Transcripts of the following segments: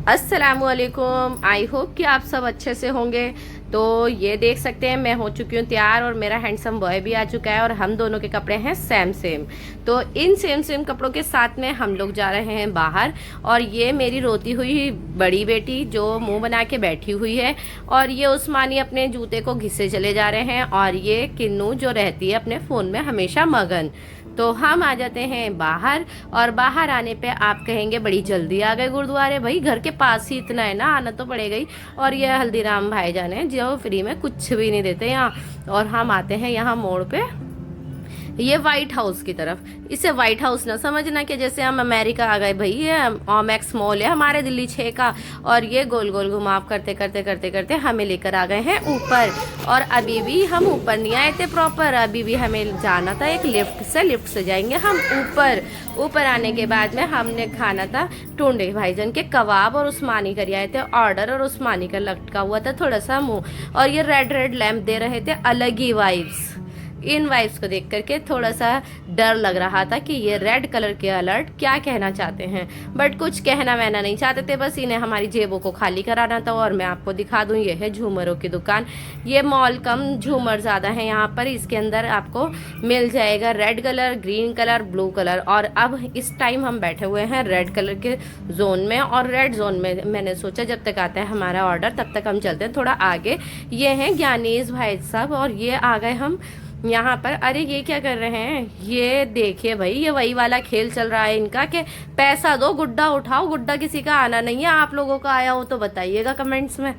अस्सलामुअलैकुम। I hope कि आप सब अच्छे से होंगे। तो ये देख सकते हैं मैं हो चुकी हूँ तैयार और मेरा हैंडसम बॉय भी आ चुका है और हम दोनों के कपड़े हैं सेम सेम। तो इन सेम सेम कपड़ों के साथ में हम लोग जा रहे हैं बाहर। और ये मेरी रोती हुई बड़ी बेटी जो मुंह बना के बैठी हुई है, और ये उस्मानी अपने जूते को घिसे चले जा रहे हैं, और ये किन्नू जो रहती है अपने फ़ोन में हमेशा मगन। तो हम आ जाते हैं बाहर, और बाहर आने पे आप कहेंगे बड़ी जल्दी आ गए गुरुद्वारे। भाई घर के पास ही इतना है ना, आना तो पड़ेगा ही। और ये हल्दीराम भाईजान है जो फ्री में कुछ भी नहीं देते यहाँ। और हम आते हैं यहाँ मोड़ पे, ये व्हाइट हाउस की तरफ। इसे व्हाइट हाउस ना समझना कि जैसे हम अमेरिका आ गए। भाई ये ओमेक्स मॉल है हमारे दिल्ली 6 का। और ये गोल गोल घुमाव करते करते करते करते हमें लेकर आ गए हैं ऊपर। और अभी भी हम ऊपर नहीं आए थे प्रॉपर, अभी भी हमें जाना था एक लिफ्ट से। लिफ्ट से जाएंगे हम ऊपर। ऊपर आने के बाद में हमने खाना था टूंडे भाईजान के कबाब, और उस्मानी कर आए थे ऑर्डर, और उस्मानी का लटका हुआ था थोड़ा सा मुंह। और ये रेड रेड लैम्प दे रहे थे, अलग ही वाइब्स। इन वाइब्स को देख करके थोड़ा सा डर लग रहा था कि ये रेड कलर के अलर्ट क्या कहना चाहते हैं, बट कुछ कहना वहना नहीं चाहते थे, बस इन्हें हमारी जेबों को खाली कराना था। और मैं आपको दिखा दूं, ये है झूमरों की दुकान। ये मॉल कम झूमर ज़्यादा है यहाँ पर। इसके अंदर आपको मिल जाएगा red colour, green colour, blue colour. और अब इस टाइम हम बैठे हुए हैं रेड कलर के जोन में। और रेड जोन में मैंने सोचा जब तक आता है हमारा ऑर्डर तब तक हम चलते हैं थोड़ा आगे। ये हैं ज्ञानेश भाई साहब, और ये आ गए हम यहाँ पर। अरे ये क्या कर रहे हैं, ये देखिए भाई, ये वही वाला खेल चल रहा है इनका कि पैसा दो गुड्डा उठाओ। गुड्डा किसी का आना नहीं है, आप लोगों का आया हो तो बताइएगा कमेंट्स में।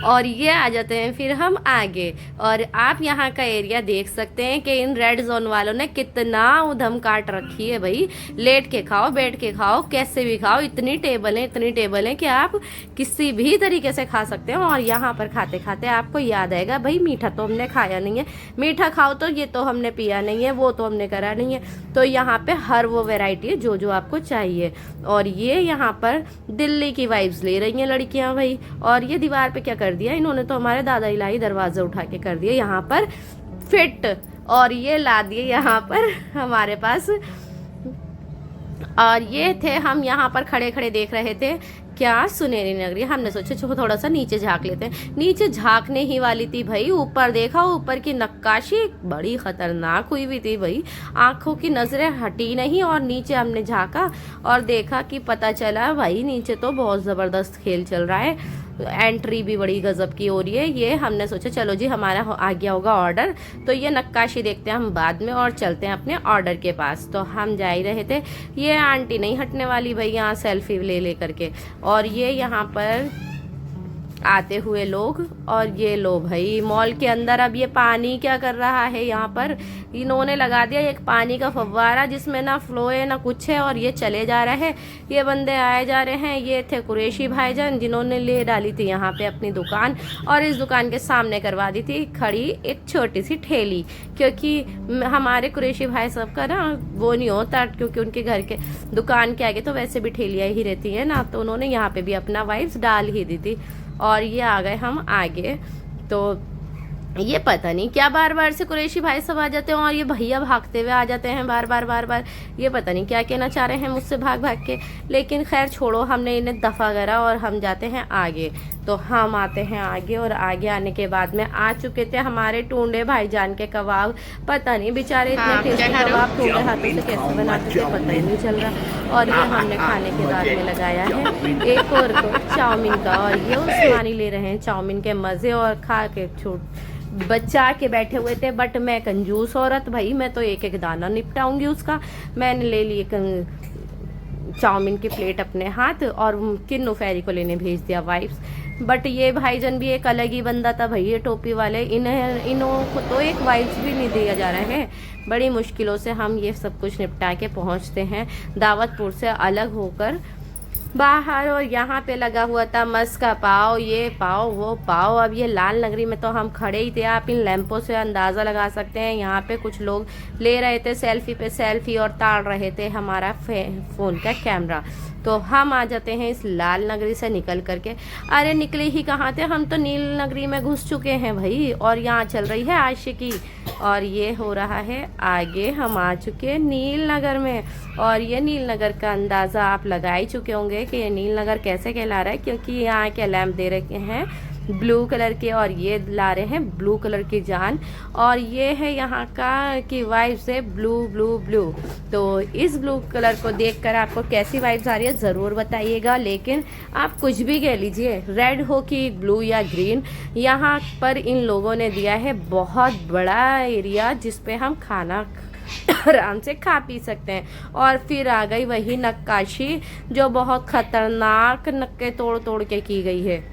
और ये आ जाते हैं फिर हम आगे। और आप यहाँ का एरिया देख सकते हैं कि इन रेड जोन वालों ने कितना उधम काट रखी है। भाई लेट के खाओ, बैठ के खाओ, कैसे भी खाओ। इतनी टेबल है कि आप किसी भी तरीके से खा सकते हो। और यहाँ पर खाते खाते आपको याद आएगा भाई मीठा तो हमने खाया नहीं है, मीठा खाओ तो ये तो हमने पिया नहीं है, वो तो हमने करा नहीं है। तो यहाँ पे हर वो वेराइटी है जो जो आपको चाहिए। और ये यहाँ पर दिल्ली की वाइब्स ले रही हैं लड़कियाँ भाई। और ये दीवार पे क्या कर दिया इन्होंने, तो हमारे दादा इलाही दरवाजे उठा के कर दिए यहाँ पर फिट। और ये ला दिए यहाँ पर हमारे पास। और ये थे हम यहाँ पर खड़े खड़े देख रहे थे क्या सुनहरी नगरी। हमने सोचा थोड़ा सा नीचे झांक लेते हैं। नीचे झांकने ही वाली थी भाई, ऊपर देखा, ऊपर की नक्काशी बड़ी खतरनाक हुई हुई थी भाई। आंखों की नजरें हटी नहीं। और नीचे हमने झांका और देखा कि पता चला भाई नीचे तो बहुत ज़बरदस्त खेल चल रहा है। एंट्री भी बड़ी गजब की हो रही है। ये हमने सोचा चलो जी हमारा आ गया होगा ऑर्डर, तो ये नक्काशी देखते हैं हम बाद में और चलते हैं अपने ऑर्डर के पास। तो हम जा ही रहे थे, ये आंटी नहीं हटने वाली भाई यहाँ सेल्फी ले ले करके। और ये यहाँ पर आते हुए लोग। और ये लो भाई मॉल के अंदर अब ये पानी क्या कर रहा है, यहाँ पर इन्होंने लगा दिया एक पानी का फव्वारा जिसमें ना फ्लो है ना कुछ है, और ये चले जा रहे हैं। ये बंदे आए जा रहे हैं। ये थे कुरैशी भाईजान जिन्होंने ले डाली थी यहाँ पे अपनी दुकान, और इस दुकान के सामने करवा दी थी खड़ी एक छोटी सी ठेली, क्योंकि हमारे कुरैशी भाई साहब का ना वो नहीं होता, क्योंकि उनके घर के दुकान के आगे तो वैसे भी ठेलियाँ ही रहती हैं ना, तो उन्होंने यहाँ पे भी अपना वाइब्स डाल ही दी थी। और ये आ गए हम आगे। तो ये पता नहीं क्या बार बार से कुरैशी भाई सब आ जाते हैं, और ये भैया भागते हुए आ जाते हैं बार बार। ये पता नहीं क्या कहना चाह रहे हैं मुझसे भाग भाग के, लेकिन खैर छोड़ो, हमने इन्हें दफ़ा करा और हम जाते हैं आगे। तो हम आते हैं आगे, और आगे आने के बाद में आ चुके थे हमारे टूंडे भाईजान के कबाब। पता नहीं बेचारे इतने टेस्टी कबाब टूंडे हाथों से कैसे बनाते थे पता ही नहीं चल रहा। और ये हमने खाने के बाद में लगाया है एक और तो चाउमीन का, और ये उस्मानी ले रहे हैं चाउमीन के मज़े, और खा के बच्चा के बैठे हुए थे। बट मैं कंजूस औरत भाई, मैं तो एक एक दाना निपटाऊंगी उसका। मैंने ले लिए चाउमीन की प्लेट अपने हाथ, और किन्नू फेरी को लेने भेज दिया वाइफ्स। बट ये भाईजान भी एक अलग ही बंदा था भाई, ये टोपी वाले। इन्हों को तो एक वाइफ्स भी नहीं दिया जा रहा है। बड़ी मुश्किलों से हम ये सब कुछ निपटा के पहुंचते हैं दावतपुर से अलग होकर बाहर। और यहाँ पे लगा हुआ था मस्क का पाव, ये पाव वो पाव। अब ये लाल नगरी में तो हम खड़े ही थे, आप इन लैंपों से अंदाज़ा लगा सकते हैं। यहाँ पे कुछ लोग ले रहे थे सेल्फी पे सेल्फी और ताड़ रहे थे हमारा फ़ोन का कैमरा। तो हम आ जाते हैं इस लाल नगरी से निकल करके। अरे निकले ही कहाँ थे, हम तो नील नगरी में घुस चुके हैं भाई, और यहाँ चल रही है आशिकी। और ये हो रहा है आगे, हम आ चुके हैं नील नगर में। और ये नील नगर का अंदाज़ा आप लगा ही चुके होंगे कि ये नील नगर कैसे कहला रहा है, क्योंकि यहाँ के लैंप दे रखे हैं ब्लू कलर के, और ये ला रहे हैं ब्लू कलर की जान। और ये है यहाँ का की वाइब्स है ब्लू ब्लू ब्लू। तो इस ब्लू कलर को देखकर आपको कैसी वाइब्स आ रही है ज़रूर बताइएगा। लेकिन आप कुछ भी कह लीजिए, रेड हो कि ब्लू या ग्रीन, यहाँ पर इन लोगों ने दिया है बहुत बड़ा एरिया जिस पे हम खाना आराम से खा पी सकते हैं। और फिर आ गई वही नक्काशी जो बहुत खतरनाक नक्के तोड़ तोड़ के की गई है।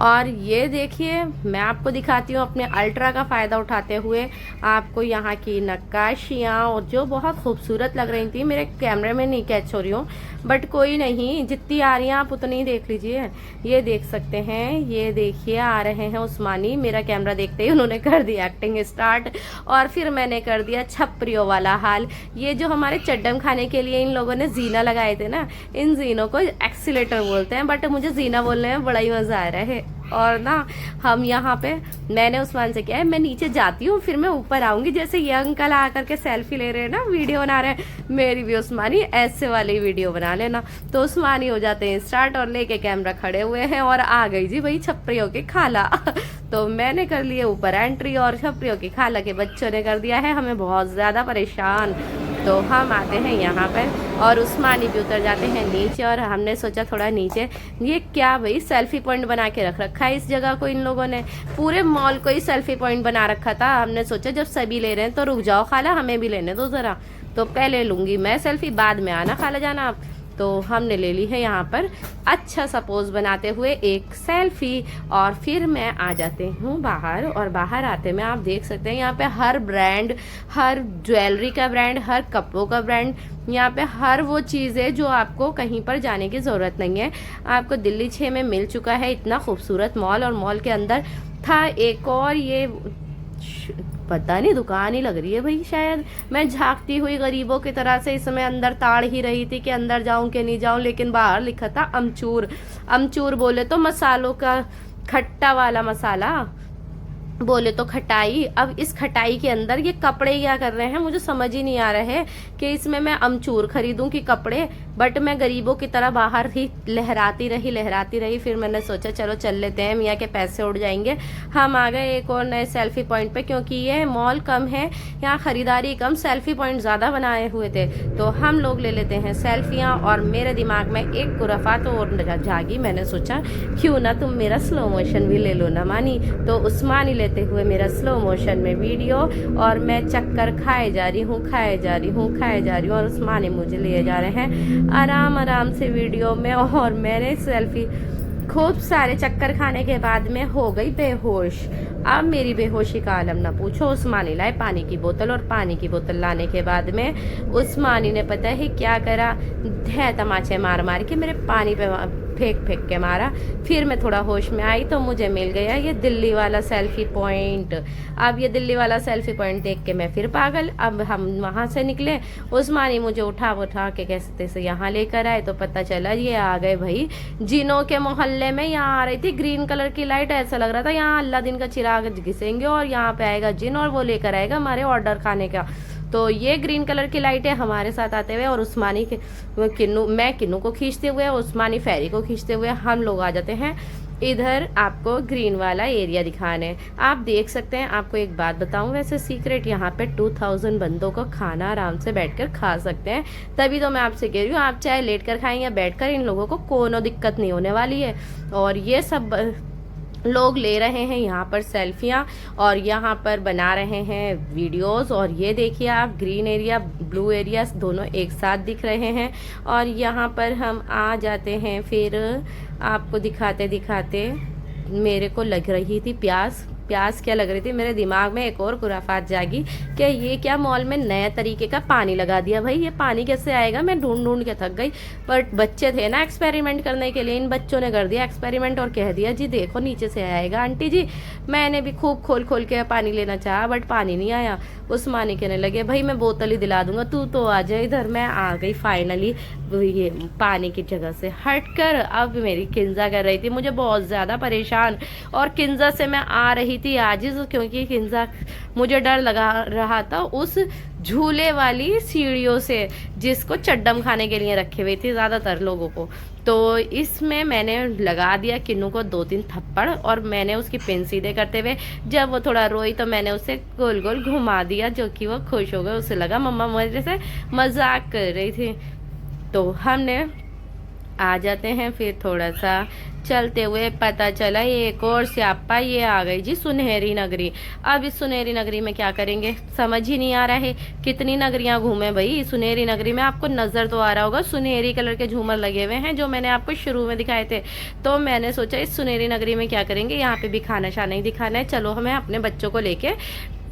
और ये देखिए, मैं आपको दिखाती हूँ अपने अल्ट्रा का फ़ायदा उठाते हुए आपको यहाँ की नक्काशियाँ, और जो बहुत खूबसूरत लग रही थी। मेरे कैमरे में नहीं कैच हो रही हूँ, बट कोई नहीं, जितनी आ रही हैं आप उतनी ही देख लीजिए। ये देख सकते हैं, ये देखिए आ रहे हैं उस्मानी। मेरा कैमरा देखते ही उन्होंने कर दिया एक्टिंग स्टार्ट, और फिर मैंने कर दिया छपरियों वाला हाल। ये जो हमारे चड्डम खाने के लिए इन लोगों ने जीना लगाए थे ना, इन जीनों को एक्सीलेटर बोलते हैं, बट मुझे जीना बोलने में बड़ा ही मज़ा आ रहा है। और ना हम यहाँ पे, मैंने उस्मान से किया है, मैं नीचे जाती हूँ फिर मैं ऊपर आऊँगी। जैसे ये अंकल आ करके सेल्फी ले रहे हैं ना, वीडियो बना रहे हैं, मेरी भी उस्मानी ऐसे वाली वीडियो बना लेना। तो उस्मानी हो जाते हैं स्टार्ट, और लेके कैमरा खड़े हुए हैं, और आ गई जी भाई छपरियों की खाला। तो मैंने कर लिए ऊपर एंट्री, और छपरियों की खाला के बच्चों ने कर दिया है हमें बहुत ज़्यादा परेशान। तो हम आते हैं यहाँ पर, और उस्मानी भी उतर जाते हैं नीचे। और हमने सोचा थोड़ा नीचे, ये क्या भाई सेल्फी पॉइंट बना के रखा है इस जगह को। इन लोगों ने पूरे मॉल को ही सेल्फी पॉइंट बना रखा था। हमने सोचा जब सभी ले रहे हैं तो रुक जाओ खाला, हमें भी लेने दो ज़रा। तो पहले लूँगी मैं सेल्फी, बाद में आना खाला जाना आप। तो हमने ले ली है यहाँ पर अच्छा सा पोज बनाते हुए एक सेल्फी, और फिर मैं आ जाते हूँ बाहर। और बाहर आते में आप देख सकते हैं यहाँ पे हर ब्रांड, हर ज्वेलरी का ब्रांड, हर कपड़ों का ब्रांड, यहाँ पे हर वो चीज़ है जो आपको कहीं पर जाने की ज़रूरत नहीं है, आपको दिल्ली 6 में मिल चुका है। इतना खूबसूरत मॉल, और मॉल के अंदर था एक और, ये पता नहीं दुकान ही लग रही है भाई, शायद मैं झांकती हुई गरीबों की तरह से इसमें अंदर ताड़ ही रही थी कि अंदर जाऊं कि नहीं जाऊं। लेकिन बाहर लिखा था अमचूर। अमचूर बोले तो मसालों का खट्टा वाला मसाला, बोले तो खटाई। अब इस खटाई के अंदर ये कपड़े क्या कर रहे हैं, मुझे समझ ही नहीं आ रहा है कि इसमें मैं अमचूर खरीदूं कि कपड़े। बट मैं गरीबों की तरह बाहर ही लहराती रही। फिर मैंने सोचा चलो चल लेते हैं, मियाँ के पैसे उड़ जाएंगे। हम आ गए एक और नए सेल्फी पॉइंट पे, क्योंकि ये मॉल कम है, यहाँ खरीदारी कम, सेल्फी पॉइंट ज़्यादा बनाए हुए थे। तो हम लोग ले लेते हैं सेल्फियाँ। और मेरे दिमाग में एक खुराफात और जागी, मैंने सोचा क्यों ना तुम मेरा स्लो मोशन भी ले लो ना मानी। तो उस्मानी लेते हुए मेरा स्लो मोशन में वीडियो, और मैं चक्कर खाए जा रही हूँ, और उस्मानी मुझे लिए जा रहे हैं आराम से वीडियो में। और मैंने सेल्फी खूब सारे चक्कर खाने के बाद में हो गई बेहोश। अब मेरी बेहोशी का आलम ना पूछो। उस्मानी लाए पानी की बोतल, और पानी की बोतल लाने के बाद में उस्मानी ने पता है क्या करा, तमाचे मार के मेरे पानी पे फेंक के मारा। फिर मैं थोड़ा होश में आई तो मुझे मिल गया ये दिल्ली वाला सेल्फी पॉइंट। अब ये दिल्ली वाला सेल्फी पॉइंट देख के मैं फिर पागल। अब हम वहाँ से निकले, उस्मानी मुझे उठा के कैसे तैसे यहाँ लेकर आए। तो पता चला ये आ गए भाई जिनों के मोहल्ले में। यहाँ आ रही थी ग्रीन कलर की लाइट, ऐसा लग रहा था यहाँ अल्लाह दिन का चिराग घिसेंगे और यहाँ पे आएगा जिन और वो लेकर आएगा हमारे ऑर्डर खाने का। तो ये ग्रीन कलर की लाइट है हमारे साथ आते हुए, और उस्मानी के मैं किन्नू को खींचते हुए, उस्मानी फेरी को खींचते हुए हम लोग आ जाते हैं इधर आपको ग्रीन वाला एरिया दिखाने। आप देख सकते हैं। आपको एक बात बताऊं, वैसे सीक्रेट यहाँ पे 2000 बंदों का खाना आराम से बैठकर खा सकते हैं। तभी तो मैं आपसे कह रही हूँ, आप चाहे लेट कर खाएं या बैठ कर, इन लोगों को कोनो दिक्कत नहीं होने वाली है। और ये सब लोग ले रहे हैं यहाँ पर सेल्फियाँ, और यहाँ पर बना रहे हैं वीडियोस। और ये देखिए आप, ग्रीन एरिया ब्लू एरिया दोनों एक साथ दिख रहे हैं। और यहाँ पर हम आ जाते हैं, फिर आपको दिखाते दिखाते मेरे को लग रही थी प्यास, प्यास क्या लग रही थी, मेरे दिमाग में एक और खुराफात जागी कि ये क्या मॉल में नया तरीके का पानी लगा दिया। भाई ये पानी कैसे आएगा, मैं ढूंढ ढूंढ के थक गई। बट बच्चे थे ना एक्सपेरिमेंट करने के लिए, इन बच्चों ने कर दिया एक्सपेरिमेंट और कह दिया जी देखो नीचे से आएगा आंटी जी। मैंने भी खूब खोल खोल के पानी लेना चाहा बट पानी नहीं आया। उस्मानी कहने लगे भाई मैं बोतल ही दिला दूंगा, तू तो आ जाए इधर। मैं आ गई फाइनली ये पानी की जगह से हटकर। अब मेरी किंजा कर रही थी मुझे बहुत ज़्यादा परेशान, और किंजा से मैं आ रही थी आजिज, क्योंकि किंजा मुझे डर लगा रहा था उस झूले वाली सीढ़ियों से जिसको चड्डम खाने के लिए रखे हुए थे ज़्यादातर लोगों को। तो इसमें मैंने लगा दिया किन्नू को 2-3 थप्पड़, और मैंने उसकी पिन सीधे करते हुए जब वो थोड़ा रोई तो मैंने उसे गोल गोल घुमा दिया, जो कि वो खुश हो गए। उसे लगा मम्मा मेरे से मजाक कर रही थी। तो हमने आ जाते हैं फिर थोड़ा सा चलते हुए, पता चला एक और स्यापा ये आ गई जी सुनहरी नगरी। अब इस सुनहरी नगरी में क्या करेंगे समझ ही नहीं आ रहा है। कितनी नगरियां घूमे भाई सुनहरी नगरी में, आपको नज़र तो आ रहा होगा सुनहरी कलर के झूमर लगे हुए हैं जो मैंने आपको शुरू में दिखाए थे। तो मैंने सोचा इस सुनहरी नगरी में क्या करेंगे, यहाँ पे भी खाना शाना ही दिखाना है। चलो हमें अपने बच्चों को लेके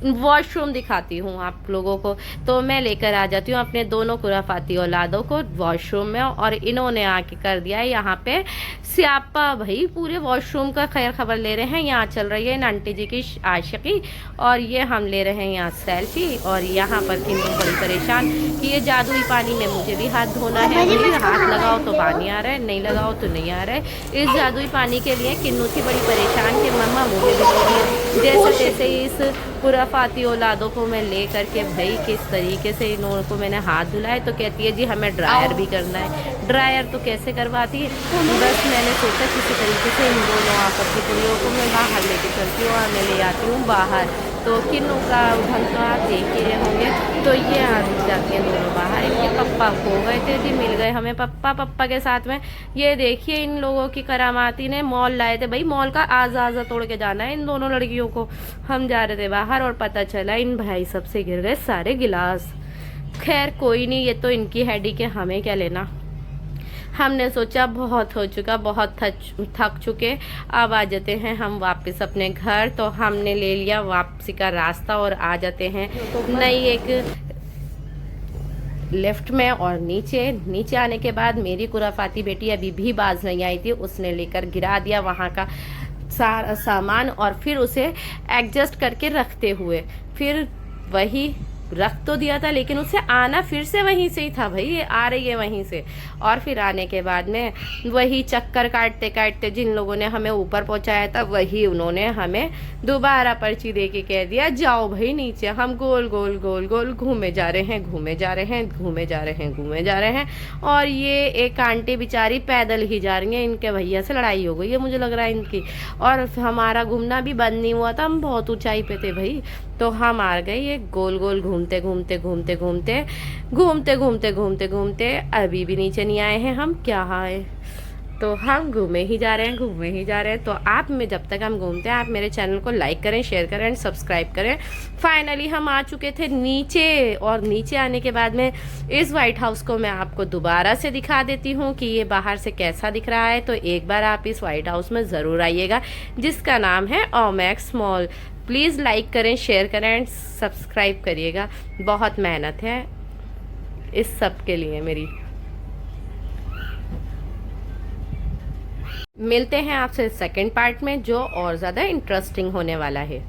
वॉशरूम दिखाती हूँ आप लोगों को। तो मैं लेकर आ जाती हूँ अपने दोनों खुराफाती औलादों को वॉशरूम में, और इन्होंने आके कर दिया है यहाँ पे स्यापा। भाई पूरे वॉशरूम का खैर खबर ले रहे हैं। यहाँ चल रही है इन आंटी जी की आशिकी, और ये हम ले रहे हैं यहाँ सेल्फी। और यहाँ पर किन्नू बड़ी परेशान कि ये जादुई पानी में मुझे भी हाथ धोना है। भाई हाथ लगाओ तो पानी आ रहा है, नहीं लगाओ तो नहीं आ रहा है। इस जादुई पानी के लिए किन्नू थी बड़ी परेशान कि मम्मा मुझे भी धोनी। जैसे तैसे इस खुराफाती औलादों को मैं ले करके भाई किस तरीके से इन लोगों को मैंने हाथ धुलाए। तो कहती है जी हमें ड्रायर भी करना है। ड्रायर तो कैसे करवाती है, बस मैंने सोचा किसी तरीके से इन दोनों आपस की कुड़ियों को मैं बाहर लेके चलती हूँ और मैं ले आती हूँ बाहर। तो किन्नू का ढंग तो आप देख ही रहे होंगे। तो ये आ जाती हैं दोनों बाहर। इनके पप्पा खो गए थे जी, मिल गए हमें पप्पा के साथ में। ये देखिए इन लोगों की करामाती ने मॉल लाए थे भाई, मॉल का आजा तोड़ के जाना है इन दोनों लड़कियों को। हम जा रहे थे बाहर और पता चला इन भाई सब से गिर गए सारे गिलास। खैर कोई नहीं, ये तो इनकी हेडी के हमें क्या लेना। हमने सोचा बहुत हो चुका, बहुत थक चुके, अब आ जाते हैं हम वापस अपने घर। तो हमने ले लिया वापसी का रास्ता और आ जाते हैं नई एक लेफ्ट में। और नीचे आने के बाद मेरी खुराफाती बेटी अभी भी बाज नहीं आई थी, उसने लेकर गिरा दिया वहाँ का सारा सामान, और फिर उसे एडजस्ट करके रखते हुए फिर वही रख तो दिया था, लेकिन उसे आना फिर से वहीं से ही था भाई, ये आ रही है वहीं से। और फिर आने के बाद में वही चक्कर काटते काटते जिन लोगों ने हमें ऊपर पहुंचाया था वही उन्होंने हमें दोबारा पर्ची दे के कह दिया जाओ भाई नीचे। हम गोल गोल गोल गोल घूमे जा रहे हैं, घूमे जा रहे हैं, घूमे जा रहे हैं, घूमे जा रहे हैं। और ये एक आंटी बेचारी पैदल ही जा रही है, इनके भैया से लड़ाई हो गई है मुझे लग रहा है इनकी। और हमारा घूमना भी बंद नहीं हुआ था, हम बहुत ऊंचाई पे थे भाई। तो हम आ गए ये गोल गोल घूमते घूमते घूमते घूमते घूमते घूमते घूमते घूमते अभी भी नीचे नहीं आए हैं हम। क्या है तो हम घूमे ही जा रहे हैं, घूमे ही जा रहे हैं। तो आप में जब तक हम घूमते हैं आप मेरे चैनल को लाइक करें, शेयर करें एंड सब्सक्राइब करें। फाइनली हम आ चुके थे नीचे, और नीचे आने के बाद में इस वाइट हाउस को मैं आपको दोबारा से दिखा देती हूँ कि ये बाहर से कैसा दिख रहा है। तो एक बार आप इस वाइट हाउस में ज़रूर आइएगा जिसका नाम है ओमैक्स मॉल। प्लीज़ लाइक करें, शेयर करें एंड सब्सक्राइब करिएगा। बहुत मेहनत है इस सब के लिए मेरी। मिलते हैं आपसे सेकंड पार्ट में जो और ज़्यादा इंटरेस्टिंग होने वाला है।